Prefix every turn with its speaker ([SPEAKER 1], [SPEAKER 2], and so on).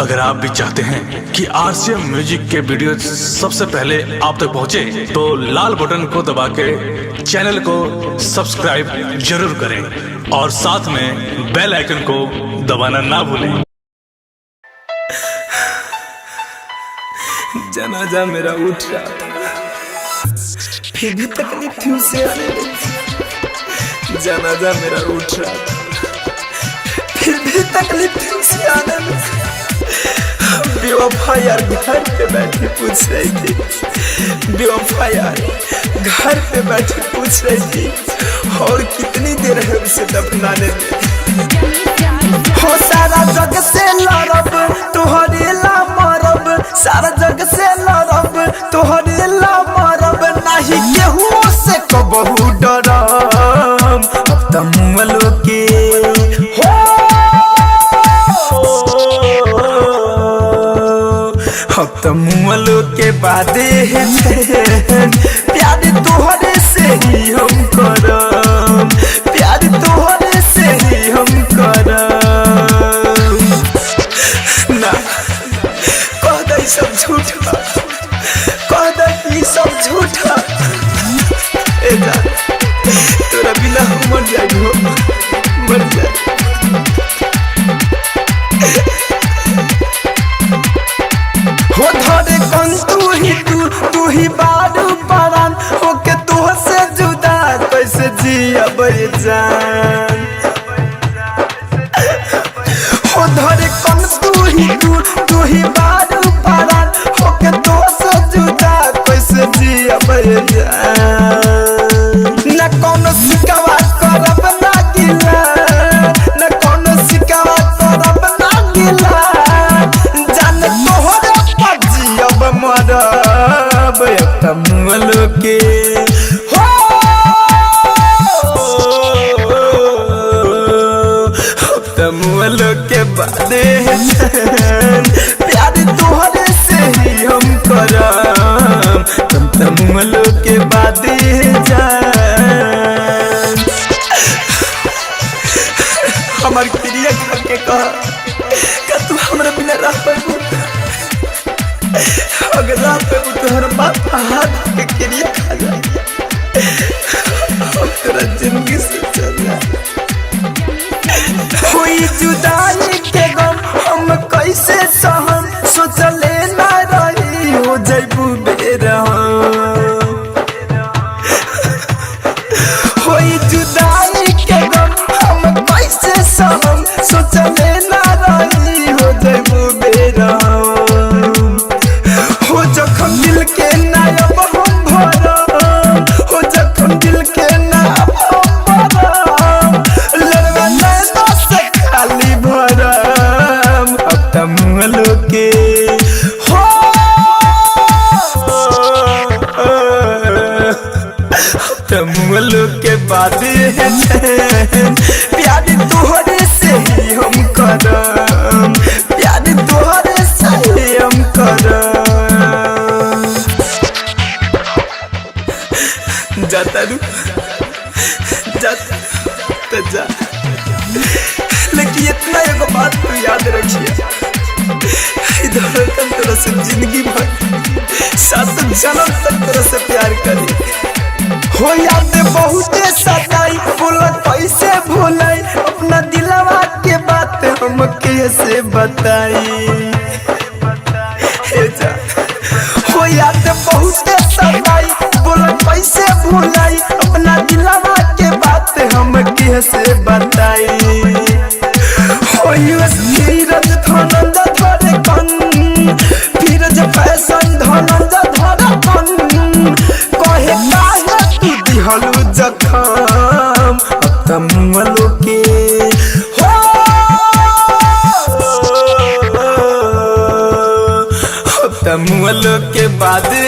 [SPEAKER 1] अगर आप भी चाहते हैं कि आरसीएम म्यूजिक के वीडियो सबसे पहले आप तक पहुंचे, तो लाल बटन को दबा के चैनल को सब्सक्राइब जरूर करें और साथ में बेल आइकन को दबाना ना भूलें।
[SPEAKER 2] जनाजा मेरा उठ रहा था, फिर भी तकलीफ थी उसे आने में। जनाजा मेरा उठ रहा था, फिर भी तकलीफ थी उसे आने में। बेवफा यार घर पे बैठे पूछ रही थी, बेवफा यार घर पे बैठे पूछ रही थी, और कितनी देर है उसे दफनाने में। हो सारा जग से लड़ब तोहरे ला मरब, सारा जग से लड़ब तोहरे ला मरब, नहीं केहू से कबहू डरब। अब त मुअलो के हो, अब त मुअलो के बादे है प्यार तोहरे से ही हम करब, प्यार तोहरे से ही हम करब। ना कह दे सब झूठा, कह दे ये सब झूठा। ए जा तोरा बिना हम मर जाई हो, मर जाई। हो धरे कौन तू ही बारू परान, होके तू से जुदा कैसे जियब जान। हो धरे कौन तू ही बारू परान, होके तू से जुदा कैसे जियब जान। न कोनो सिकवा करब ना गिला, न कोनो सिकवा करब ना गिला, जान तोहरे पर जियब मरब। अब त मुअलो के हो, अब त मुअलो के बादे प्यार तोहरे से ही हम करब। तुम त मुअलो के बादे जान। हमार क्रिया खा के कहा तू हमरा बिना रह पाबू, अगर रह पाबू तो हर बात हाथ के क्रिया खा जा, हम तेरा जिंदगी से चल जा। हुई जुदाई के गम हम कैसे सहम, सोचले ना रही हो जैबू बेरहम। हुई जुदाई के गम हम कैसे सहम, सोचले ना रही हो जैबू बेरहम। हो जखम दिल के नायब हम भरम, हो जखम दिल के नायब हम भरम, लड़वा नैना से खाली भरम। अब त मुअलो के हो, अब त मुअलो के बादे प्यार तोहरे से ही हम करब, प्यार तोहरे से ही हम करब। जाता रू जाता तो जा, लेकिन इतना एगो बात तू याद रखिए, इधर तेरे से जिंदगी भर सात जन्म तक तेरे से प्यार करी। हो याद बहुते सताई, बोला कैसे भूलाई, अपना दिलवा के बात हम कैसे बताई। हो याद बहुते सताई, बोला कैसे भूलाई, अपना दिलवा के बात हम कैसे बताई। हो धीरज धनंद धरे कन, धीरज फैशन धनंद धरे कन, कहे काहे तू दिहलु जखम। अब त मुअलो के हो, अब त मुअलो के बादे